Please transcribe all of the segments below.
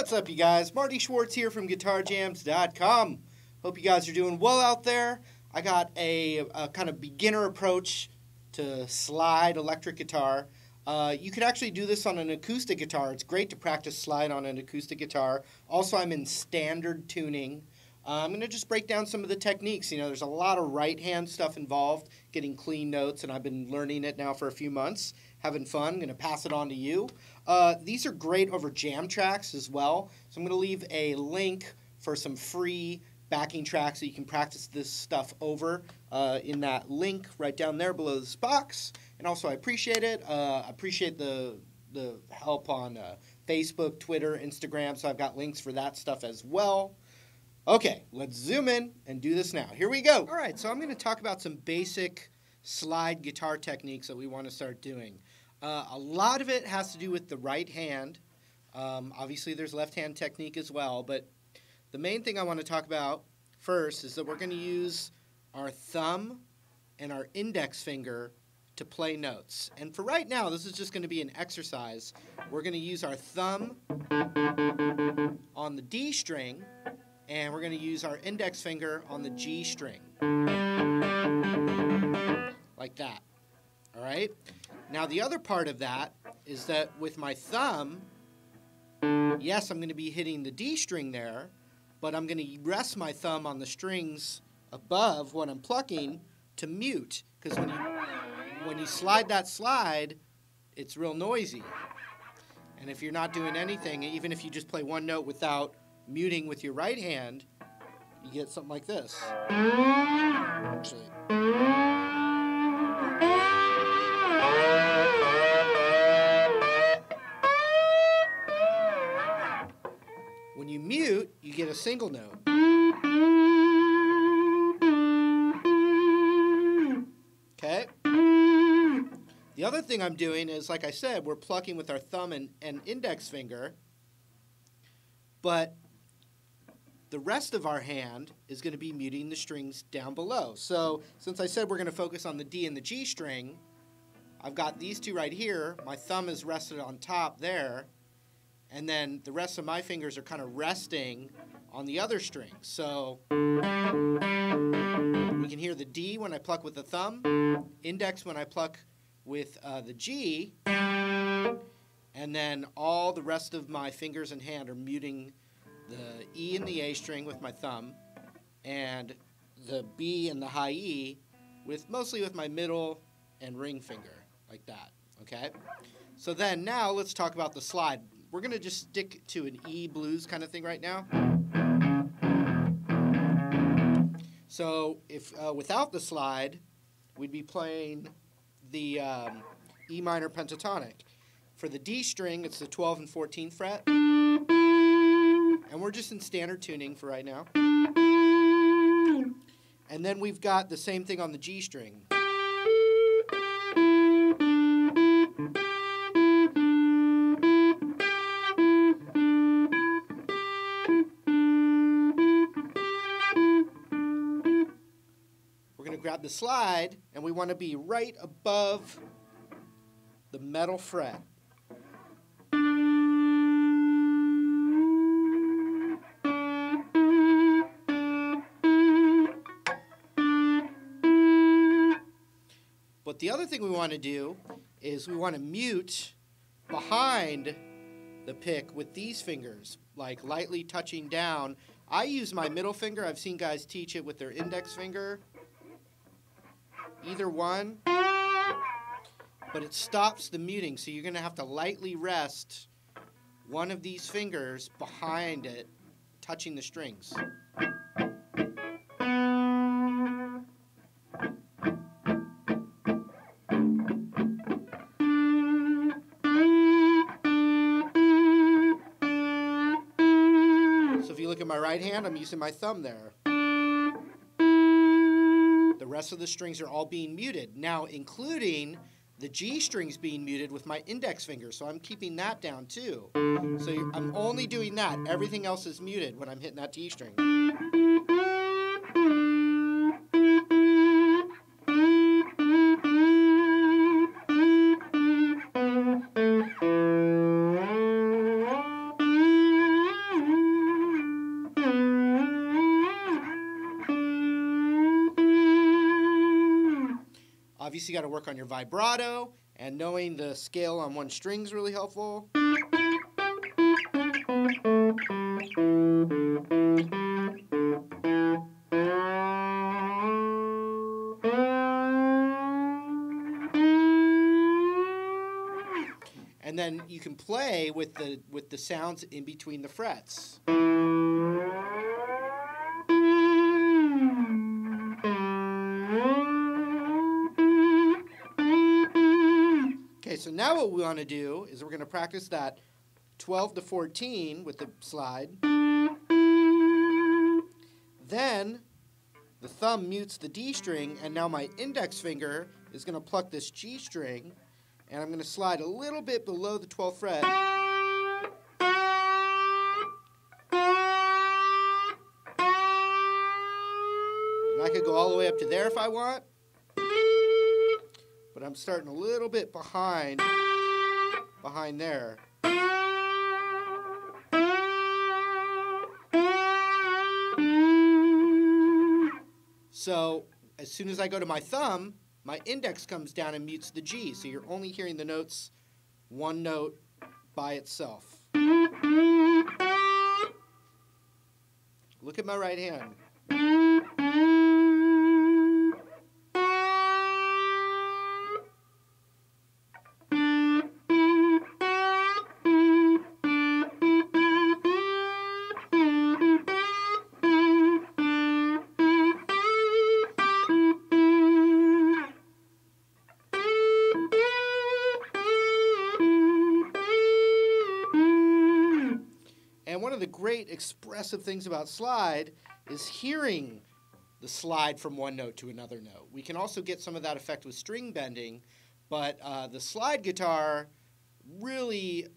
What's up, you guys? Marty Schwartz here from GuitarJamz.com. Hope you guys are doing well out there. I got a kind of beginner approach to slide electric guitar. You could actually do this on an acoustic guitar. It's great to practice slide on an acoustic guitar. Also, I'm in standard tuning. I'm going to just break down some of the techniques. You know, there's a lot of right-hand stuff involved, getting clean notes, and I've been learning it now for a few months, having fun. I'm going to pass it on to you. These are great over jam tracks as well, so I'm going to leave a link for some free backing tracks so you can practice this stuff over in that link right down there below this box. And also, I appreciate it. I appreciate the help on Facebook, Twitter, Instagram, so I've got links for that stuff as well. Okay, let's zoom in and do this now. Here we go. All right, so I'm going to talk about some basic slide guitar techniques that we want to start doing. A lot of it has to do with the right hand. Obviously, there's left-hand technique as well, but the main thing I want to talk about first is that we're going to use our thumb and our index finger to play notes. And for right now, this is just going to be an exercise. We're going to use our thumb on the D string, and we're going to use our index finger on the G string. Like that. All right? Now, the other part of that is that with my thumb, yes, I'm going to be hitting the D string there, but I'm going to rest my thumb on the strings above what I'm plucking to mute, because when you slide that slide, it's real noisy. And if you're not doing anything, even if you just play one note without muting with your right hand, you get something like this. Actually. When you mute, you get a single note. Okay? The other thing I'm doing is, like I said, we're plucking with our thumb and index finger, but the rest of our hand is going to be muting the strings down below. So, since I said we're going to focus on the D and the G string, I've got these two right here. My thumb is rested on top there, and then the rest of my fingers are kind of resting on the other strings. So, we can hear the D when I pluck with the thumb, index when I pluck with the G, and then all the rest of my fingers and hand are muting the E and the A string with my thumb, and the B and the high E mostly with my middle and ring finger, like that, okay? So then now let's talk about the slide. We're going to just stick to an E blues kind of thing right now. So if without the slide, we'd be playing the E minor pentatonic. For the D string, it's the 12th and 14th fret. And we're just in standard tuning for right now. And then we've got the same thing on the G string. We're going to grab the slide, and we want to be right above the metal fret. But the other thing we want to do is we want to mute behind the pick with these fingers, like lightly touching down. I use my middle finger. I've seen guys teach it with their index finger. Either one. But it stops the muting, so you're going to have to lightly rest one of these fingers behind it, touching the strings. So if you look at my right hand, I'm using my thumb there. The rest of the strings are all being muted. Now, including the G strings being muted with my index finger, so I'm keeping that down too. So I'm only doing that. Everything else is muted when I'm hitting that G string. obviously got to work on your vibrato, and knowing the scale on one string is really helpful. And then you can play with the sounds in between the frets. Okay, so now what we want to do is we're going to practice that 12 to 14 with the slide. Then the thumb mutes the D string, and now my index finger is going to pluck this G string, and I'm going to slide a little bit below the 12th fret. And I could go all the way up to there if I want, but I'm starting a little bit behind there. So as soon as I go to my thumb, my index comes down and mutes the G, so you're only hearing the notes one note by itself. Look at my right hand. And one of the great expressive things about slide is hearing the slide from one note to another note. We can also get some of that effect with string bending, but the slide guitar really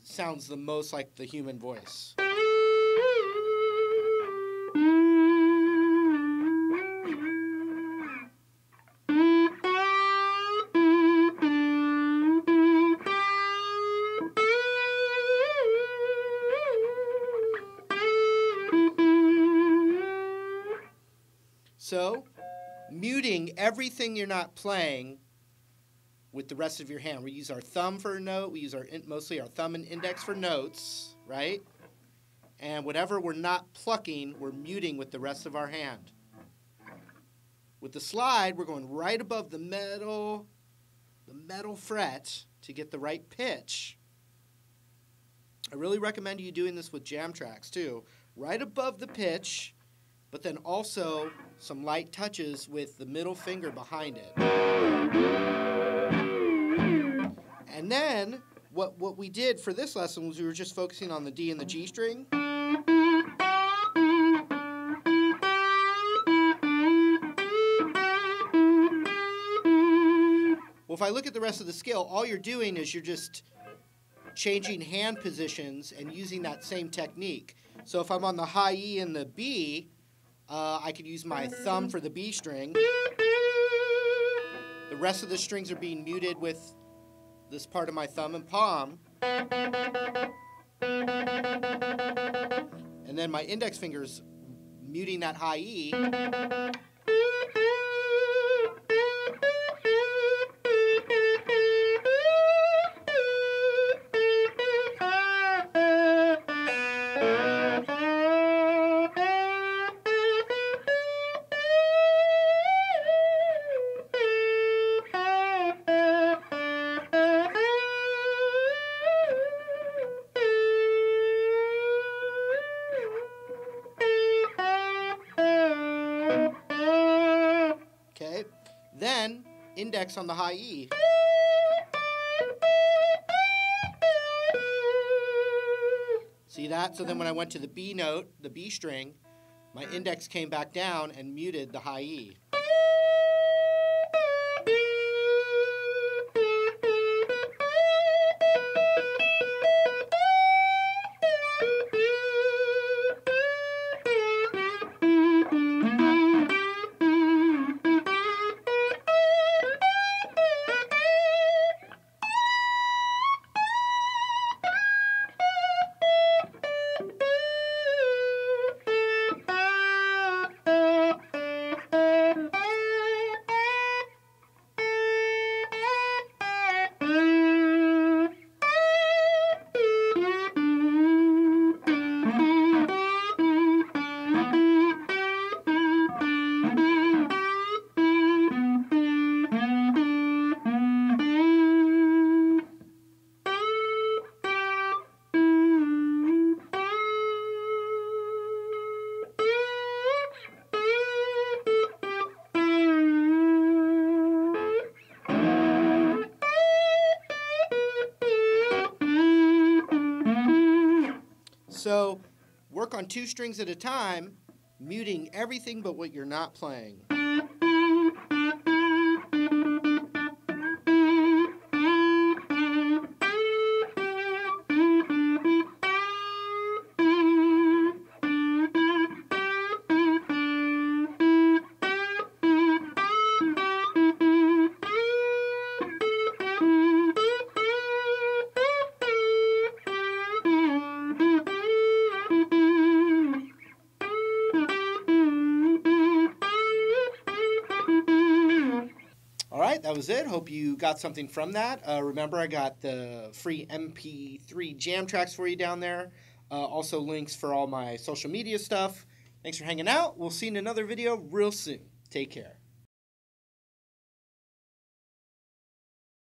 sounds the most like the human voice. So, muting everything you're not playing with the rest of your hand. We use our thumb for a note. We use mostly our thumb and index for notes, right? And whatever we're not plucking, we're muting with the rest of our hand. With the slide, we're going right above the metal fret to get the right pitch. I really recommend you doing this with jam tracks too. Right above the pitch, but then also some light touches with the middle finger behind it. And then what we did for this lesson was we were just focusing on the D and the G string. Well, if I look at the rest of the scale, all you're doing is you're just changing hand positions and using that same technique. So if I'm on the high E and the B, I could use my thumb for the B string. The rest of the strings are being muted with this part of my thumb and palm. And then my index finger's muting that high E. Okay, then index on the high E. See that? So then when I went to the B note, the B string, my index came back down and muted the high E. So work on 2 strings at a time, muting everything but what you're not playing. Alright, that was it. Hope you got something from that. Remember, I got the free MP3 jam tracks for you down there. Also links for all my social media stuff. Thanks for hanging out. We'll see you in another video real soon. Take care.